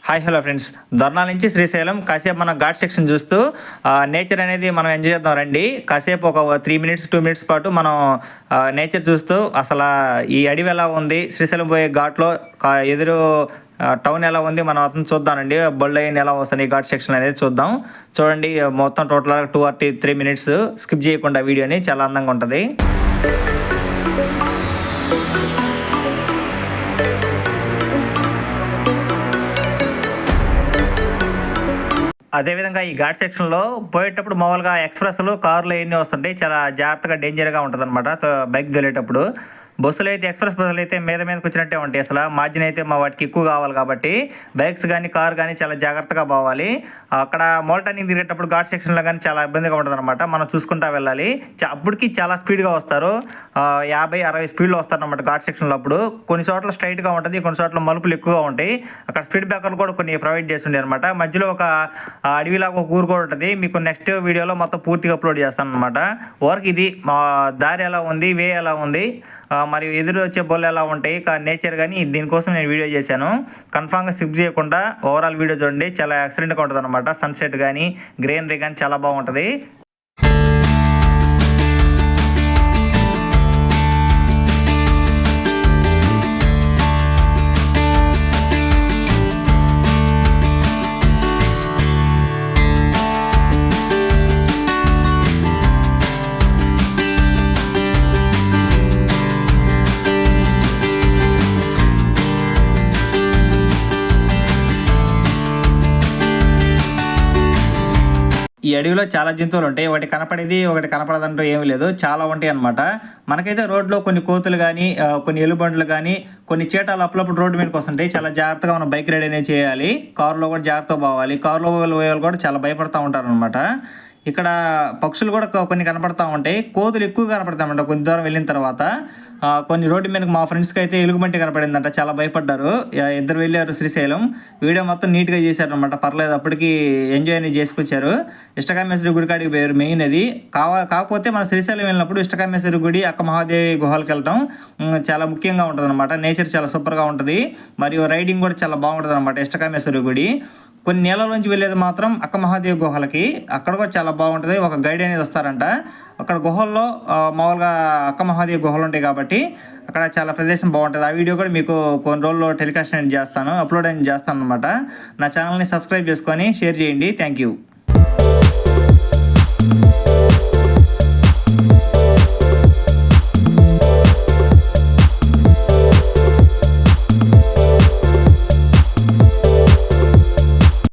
Hi hello friends, Dornala నుంచి శ్రీశైలం కాసేపు మనం ఘాట్ సెక్షన్ చూస్తూ నేచర్ అనేది మనం ఎంజాయ్ చేద్దాం రండి. కాసేపు ఒక 3 మినిట్స్ 2 మినిట్స్ పాటు మనం నేచర్ చూస్తూ అసలు ఈ అడవి ఎలా ఉంది, శ్రీశైలం పోయే ఘాట్లో ఎదురు టౌన్ ఎలా ఉంది మనం అతను చూద్దామండి. బళ్ళు అయిన ఎలా వస్తాయి ఘాట్ సెక్షన్ అనేది చూద్దాం. చూడండి, మొత్తం టోటల్ 2 or 3 minutes స్కిప్ చేయకుండా వీడియోని, చాలా అందంగా ఉంటుంది. అదేవిధంగా ఈ ఘాట్ సెక్షన్లో పోయేటప్పుడు మామూలుగా ఎక్స్ప్రెస్లు కార్లు ఎన్ని వస్తుంటాయి, చాలా జాగ్రత్తగా డేంజర్గా ఉంటుంది అనమాట బైక్ తోలేటప్పుడు. బస్సులు అయితే ఎక్స్ప్రెస్ బస్సులు అయితే మీదకి వచ్చినట్టే ఉంటాయి. అసలు మార్జిన్ అయితే మా వాటికి ఎక్కువ కావాలి కాబట్టి బైక్స్ కానీ కార్ కానీ చాలా జాగ్రత్తగా పోవాలి. అక్కడ మోల్టానింగ్ తిరిగేటప్పుడు ఘాట్ సెక్షన్లో కానీ చాలా ఇబ్బందిగా ఉంటుంది అనమాట. మనం చూసుకుంటా వెళ్ళాలి. అప్పటికి చాలా స్పీడ్గా వస్తారు, 50-60 స్పీడ్లో వస్తారనమాట ఘాట్ సెక్షన్లో. అప్పుడు కొన్ని చోట్ల స్ట్రైట్గా ఉంటుంది, కొన్ని చోట్ల మలుపులు ఎక్కువగా ఉంటాయి. అక్కడ స్పీడ్ బ్రేకర్లు కూడా కొన్ని ప్రొవైడ్ చేస్తుండే అనమాట. మధ్యలో ఒక అడవిలాగా ఒక ఊరు కూడా ఉంటుంది. మీకు నెక్స్ట్ వీడియోలో మొత్తం పూర్తిగా అప్లోడ్ చేస్తాను అనమాట. వర్క్ ఇది దారి ఎలా ఉంది, వే ఎలా ఉంది, మరియు ఎదురు వచ్చే బొల్లు ఎలా ఉంటాయి, నేచర్ కానీ దీనికోసం నేను వీడియో చేశాను. కన్ఫామ్గా స్కిప్ చేయకుండా ఓవరాల్ వీడియో చూడండి. చాలా ఎక్సలెంట్గా ఉంటుంది అనమాట. సన్సెట్ కానీ గ్రీనరీ కానీ చాలా బాగుంటుంది. ఈ అడవిలో చాలా జంతువులు ఉంటాయి. ఒకటి కనపడేది ఒకటి కనపడదంటూ ఏమీ లేదు, చాలా ఉంటాయి అనమాట. మనకైతే రోడ్లో కొన్ని కోతులు కానీ కొన్ని ఎలుబండ్లు కానీ కొన్ని చీటాలు అప్పుడప్పుడు రోడ్డు మీదకి వస్తుంటాయి. చాలా జాగ్రత్తగా మనం బైక్ రైడ్ అనేది చేయాలి. కారులో కూడా జాగ్రత్తగా పోవాలి. కారులో పోయే వాళ్ళు కూడా చాలా భయపడుతూ ఉంటారు అనమాట. ఇక్కడ పక్షులు కూడా కొన్ని కనపడతా ఉంటాయి. కోతులు ఎక్కువ కనపడతాయి అన్నమాట కొంత దూరం వెళ్ళిన తర్వాత. కొన్ని రోడ్డు మీదకి మా ఫ్రెండ్స్కి అయితే ఎలుగుబంటి కనపడిందంట, చాలా భయపడ్డారు. ఇద్దరు వెళ్ళారు శ్రీశైలం. వీడియో మొత్తం నీట్గా చేశారనమాట, పర్లేదు. అప్పటికి ఎంజాయ్ అనేది చేసుకొచ్చారు. ఇష్టకామేశ్వరి గుడి కాడికి పోయారు. మెయిన్ అది కాకపోతే మన శ్రీశైలం వెళ్ళినప్పుడు ఇష్టకామేశ్వరి గుడి, అక్క మహాదేవి గుహలకు వెళ్ళటం చాలా ముఖ్యంగా ఉంటుంది అనమాట. నేచర్ చాలా సూపర్గా ఉంటుంది, మరియు రైడింగ్ కూడా చాలా బాగుంటుంది అనమాట ఇష్టకామేశ్వరి గుడి. కొన్ని నెలలోంచి వెళ్ళేది మాత్రం అక్క మహాదేవి గుహలకి, అక్కడ కూడా చాలా బాగుంటుంది. ఒక గైడ్ అనేది వస్తారంట. అక్కడ గుహల్లో మామూలుగా అక్క మహాదేవి గుహలు ఉంటాయి కాబట్టి అక్కడ చాలా ప్రదేశం బాగుంటుంది. ఆ వీడియో కూడా మీకు కొన్ని రోజుల్లో టెలికాస్ట్ అనేది చేస్తాను, అప్లోడ్ అనేది చేస్తాను అనమాట. నా ఛానల్ని సబ్స్క్రైబ్ చేసుకొని షేర్ చేయండి. Thank you.